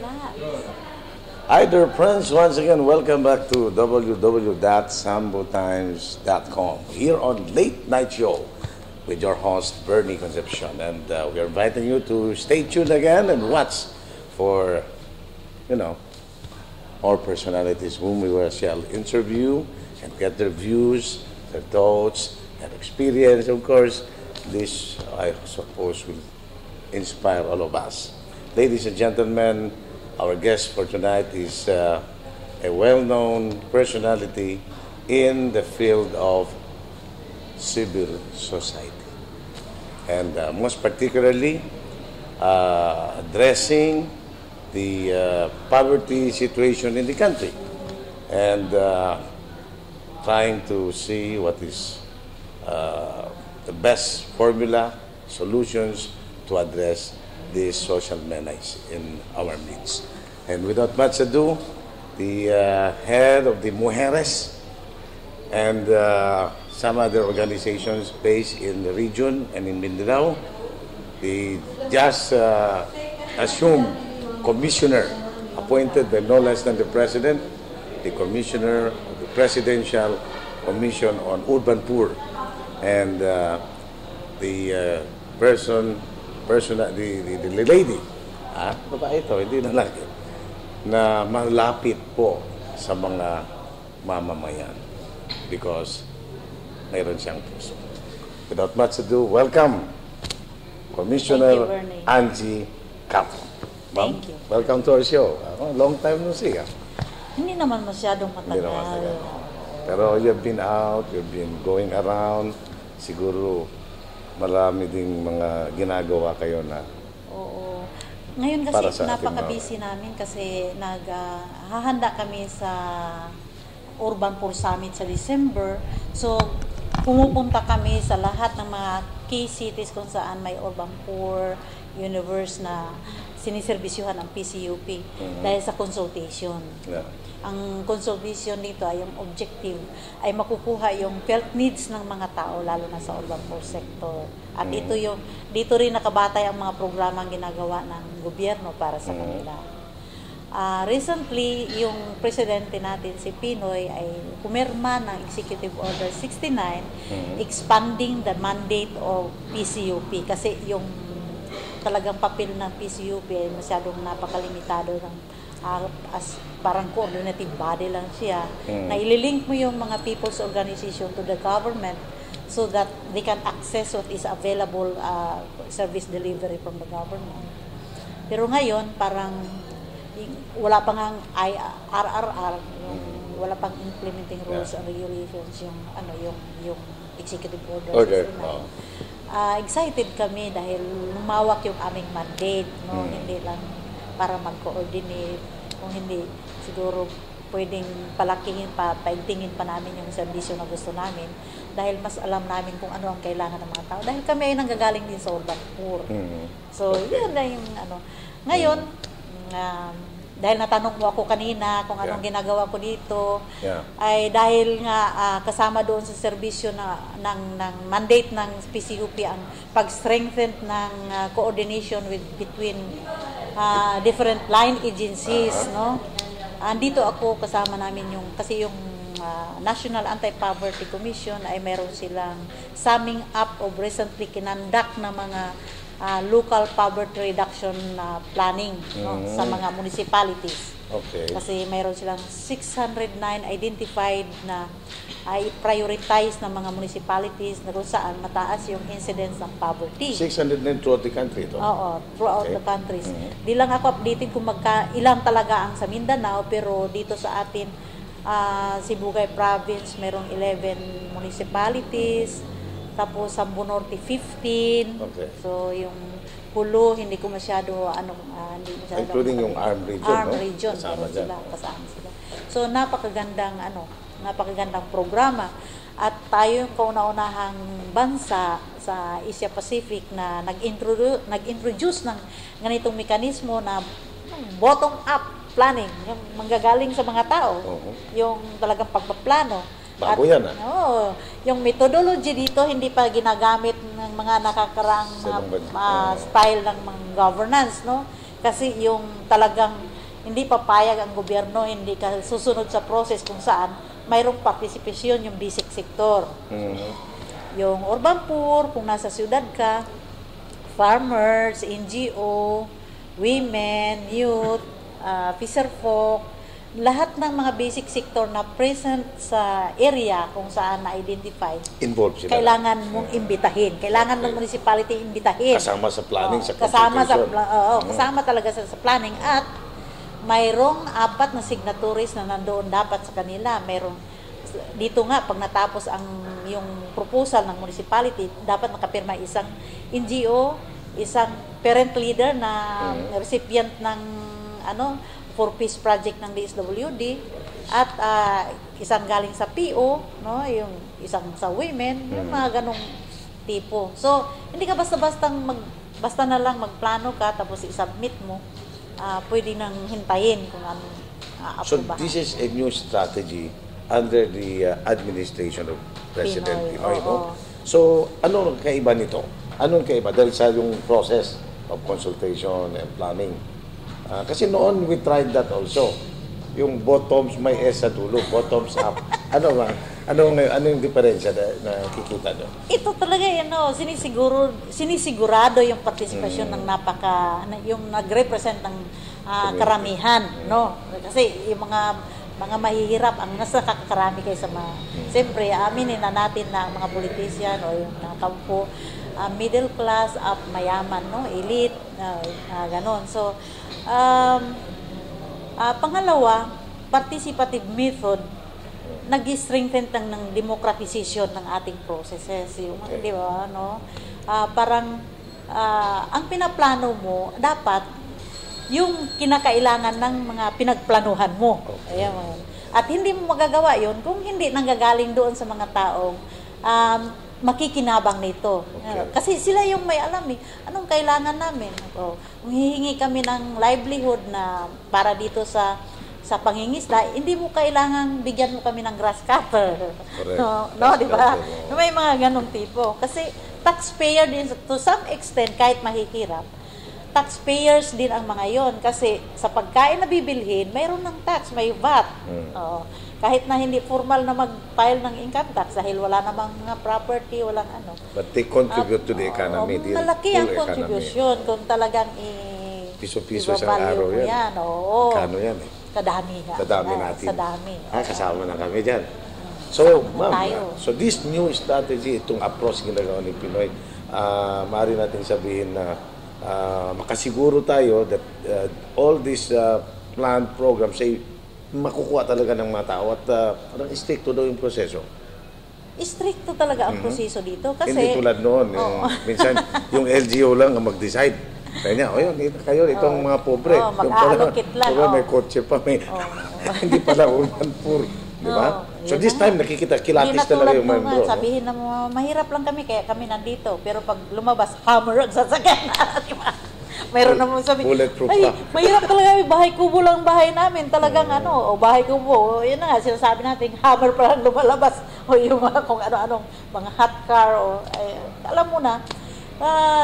Wala. Hi there, friends. Once again, welcome back to www.sambotimes.com. Here on Late Night Show with your host, Bernie Concepcion. And we are inviting you to stay tuned again and watch for, our personalities whom we shall interview and get their views, their thoughts, and experience. Of course, this, I suppose, will inspire all of us. Ladies and gentlemen, our guest for tonight is a well-known personality in the field of civil society. And most particularly, addressing the poverty situation in the country and trying to see what is the best formula, solutions to address the social menace in our midst. And without much ado, the head of the Mujeres and some other organizations based in the region and in Mindanao, the just assumed commissioner appointed by no less than the president, the commissioner of the Presidential Commission on Urban Poor, and the lady, babae ito, hindi na lagi, na malapit po sa mga mamamayan because mayroon siyang puso. Without much ado, welcome, Commissioner Angie Capo. Thank you. Welcome to our show. Long time no see. Hindi naman masyadong matagal. Pero you've been out, you've been going around, siguro marami ding mga ginagawa kayo na. Oo. Ngayon kasi napaka-busy namin kasi naghahanda kami sa Urban Poor Summit sa December. So, pumupunta kami sa lahat ng mga key cities kung saan may urban poor universe na siniserbisyuhan ng PCUP dahil sa consultation. Yeah. Ang consultation dito ay yung objective ay makukuha yung felt needs ng mga tao lalo na sa urban poor sector. At dito rin nakabatay ang mga programang ginagawa ng gobyerno para sa kanila. Recently, yung presidente natin si Pinoy ay pumirma ng Executive Order 69 expanding the mandate of PCUP kasi yung talagang papel ng PCUP ay masyadong napakalimitado ng as parang coordinative body lang siya na ililink mo yung mga people's organization to the government so that they can access what is available service delivery from the government. Pero ngayon parang wala pang ang RRR, wala pang implementing rules and regulations yung executive order. Excited kami dahil lumawak yung aming mandate, no? Hindi lang para mag-coordinate, kung hindi siguro pwedeng palakihin pa, paigtingin pa namin yung serbisyo na gusto namin dahil mas alam namin kung ano ang kailangan ng mga tao dahil kami ay nanggagaling din sa urban poor. So, yun na yung Ngayon, dahil natanong mo ako kanina kung anong ginagawa ko dito, ay dahil nga kasama doon sa serbisyo ng mandate ng PCUP ang pag-strengthen ng coordination between different line agencies, no? Andito ako kasama namin yung National Anti-Poverty Commission ay meron silang summing up of recently kinandak na mga local poverty reduction planning sa mga municipalities. Okay. Kasi mayroon silang 609 identified na ay prioritize ng mga municipalities na kung saan mataas yung incidence ng poverty. 609 throughout the country ito? Oo, throughout the countries. Di lang ako updated kung ilang talaga ang sa Mindanao, pero dito sa atin, Sibugay Province, merong 11 municipalities, tapos Sambo Norte 15. Okay. So yung Pulo, hindi ko masyado including yung Arm Region, Arm Region, kasama sila. So napakagandang programa at tayo yung kauna-unahang bansa sa Asia Pacific na nag-introduce ng ganitong mekanismo na bottom up planning, yung manggagaling sa mga tao, yung talagang pagpaplano. Bago yan, yung methodology dito hindi pa ginagamit ng mga nakakaraang style ng mga governance, no? Kasi yung talagang hindi papayag ang gobyerno, hindi ka susunod sa process kung saan mayroong partisipasyon yung basic sector. Yung urban poor, kung nasa siyudad ka, farmers, NGO, women, youth, fisherfolk, lahat ng mga basic sector na present sa area kung saan na-identify, Involved sila. kailangan mong imbitahin. Kailangan ng municipality imbitahin. Kasama sa planning, sa kasama consultation. kasama talaga sa planning. At mayroong 4 na signatories na nandoon dapat sa kanila. Mayroong dito nga, pag natapos yung proposal ng municipality, dapat nakapirma isang NGO, isang parent leader na recipient ng for peace project ng DSWD, at isang galing sa PO, no, yung isang sa women, yung mga ganong tipo. So, hindi ka basta basta na lang magplano ka tapos i-submit mo, pwede nang hintayin kung ano So aprobahan. this is a new strategy under the administration of President Pinoy, Pinoy, no? oo. So, ano ang kaiba nito? Anong kaiba? Dahil sa yung process of consultation and planning. Kasi noon we tried that also. Yung bottoms may S sa dulo, bottoms up. Ano ba? Ano yung diferensya na nakikita nyo? Ito talaga sinisigurado yung partisipasyon ng yung nag-represent ng karamihan, no? Kasi yung mga mahihirap ang nasa kakakarami kaysa siyempre aminin na natin na ang mga politician o yung nakampo, middle class up mayaman, no, elite, ganon. So pangalawa, participative method nag-strengthen ng democratization ng ating processes, yung di ba, no? Parang ang pinaplano mo dapat yung kinakailangan ng mga pinagplanuhan mo. Ayan. At hindi mo magagawa yun kung hindi nanggagaling doon sa mga taong makikinabang nito. Kasi sila yung may alam anong kailangan namin. Kung hihingi kami ng livelihood na para dito sa pangingisda, hindi mo kailangang bigyan mo kami ng grass cutter. No, di ba? May mga ganong tipo. Kasi taxpayer din, to some extent, kahit mahihirap, taxpayers din ang mga yon. Kasi sa pagkain na bibilhin, mayroon ng tax, may VAT. Kahit na hindi formal na mag-file ng income tax dahil wala namang mga property, walang ano. But they contribute to the economy. Malaki ang contribution kung talagang piso-piso isang araw yan. Oo. Kano yan eh? Kadami nga. Kadami natin. Sa dami. Kasama na kami dyan. So, Kasama ma'am, so this new strategy, itong approach ginagawa ni Pinoy, maaari natin sabihin na makasiguro tayo that all these planned programs ay makukuha talaga ng mga tao at parang stricto daw yung proseso. Stricto talaga ang proseso dito kasi hindi tulad noon. Minsan yung LGU lang ang mag-decide. Kaya yun, kayo, itong mga pobre. Mag-allocate lang. May kotse pa, hindi pala urban poor. Di ba? So this time, nakikita, kilatis talaga yung membro. Sabihin na mahirap lang kami, kaya kami nandito. Pero pag lumabas, hammer ang sasakyan. Di ba? Mayroon naman sabi, bulletproof ay, pa. mahirap talaga, bahay kubo lang bahay namin. Talagang bahay kubo. Yun na nga, sinasabi natin, hammer pa lang lumalabas. O yung mga kung ano-anong, mga hot car. Alam mo na,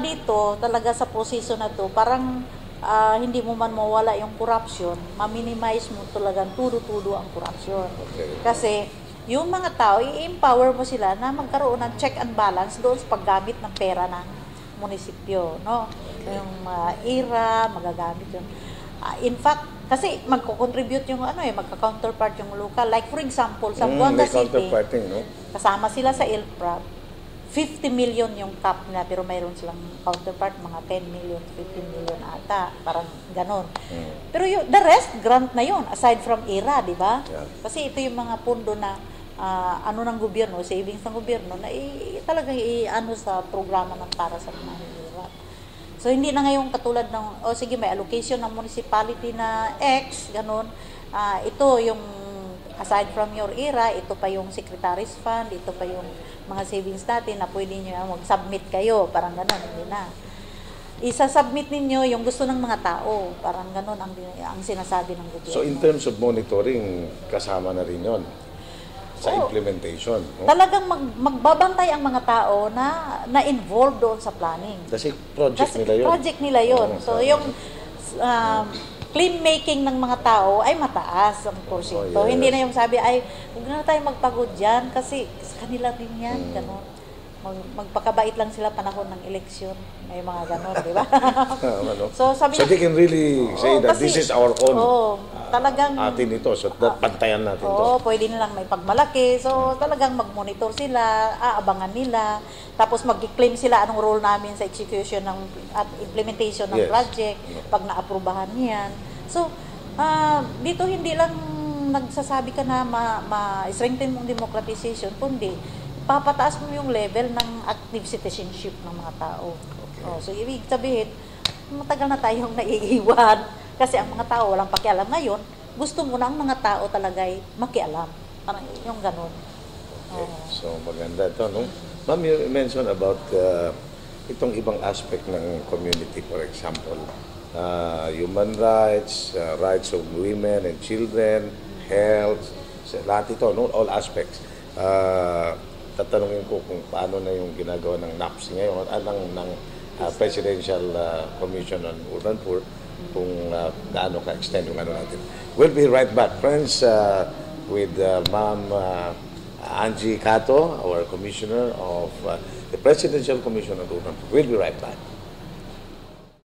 dito, talaga sa proseso na to, parang hindi mo man mawala yung corruption, ma-minimize mo talagang tudo-tudo ang corruption. Kasi, yung mga tao, i-empower mo sila na magkaroon ng check and balance doon sa paggamit ng pera ng munisipyo, no? Yung IRA, magagamit yun. In fact, kasi magko-contribute yung magka-counterpart yung local. Like for example, sa Buanga City, no? kasama sila sa ILPRAP, 50 million yung cap nila, pero mayroon silang counterpart, mga 10 million, 15 million ata, parang ganon. Pero the rest, grant na yun, aside from IRA, di ba? Yeah. Kasi ito yung mga pundo na ng gobyerno, savings ng gobyerno, na talagang sa programa ng para sa mga hirap. So, hindi na ngayon katulad ng, sige, may allocation ng municipality na X, ganon. Ito yung, aside from your IRA, ito pa yung secretary's fund, ito pa yung mga savings natin na pwede nyo mag-submit kayo, parang ganon, hindi na. Isa-submit ninyo yung gusto ng mga tao, parang ganon ang sinasabi ng gobyerno. So, in terms of monitoring, kasama na rin yun sa implementation. No? Talagang magbabantay ang mga tao na involved doon sa planning. Kasi project nila yun. Project nila yun. So yung claim making ng mga tao ay mataas ang porsyento. Oh, yes. Hindi na yung sabi ay huwag na tayo magpagod dyan kasi sa kanila din yan, ganon. Magpakabait lang sila panahon ng eleksyon. May mga ganon, di ba? Ano? So sabi So they can really say Oo, that kasi- this is our own talagang atin ito. So pantayan natin to. Oo, pwede nilang may pagmalaki. So, talagang mag-monitor sila, aabangan nila. Tapos mag-claim sila anong role namin sa execution ng at implementation ng Yes. project pag naaprubahan niyan. So, dito hindi lang nagsasabi ka na ma-strengthen mong democratization, kundi papataas mo yung level ng active citizenship ng mga tao. Oh, so, ibig sabihin, matagal na tayong naiiwan. Kasi ang mga tao walang pakialam ngayon, gusto mo na ang mga tao talaga ay makialam. Parang yung ganun. Okay. So maganda ito, no? Ma'am, you mentioned about itong ibang aspect ng community, for example, human rights, rights of women and children, health, lahat ito, no? All aspects. Tatanungin ko kung paano na yung ginagawa ng NAPS ngayon, ng Presidential Commission on Urban Poor, kung gaano ka-extend yung ano natin. We'll be right back, friends, with Ma'am Angie Cato, our Commissioner of the Presidential Commission on Urban Poor. We'll be right back.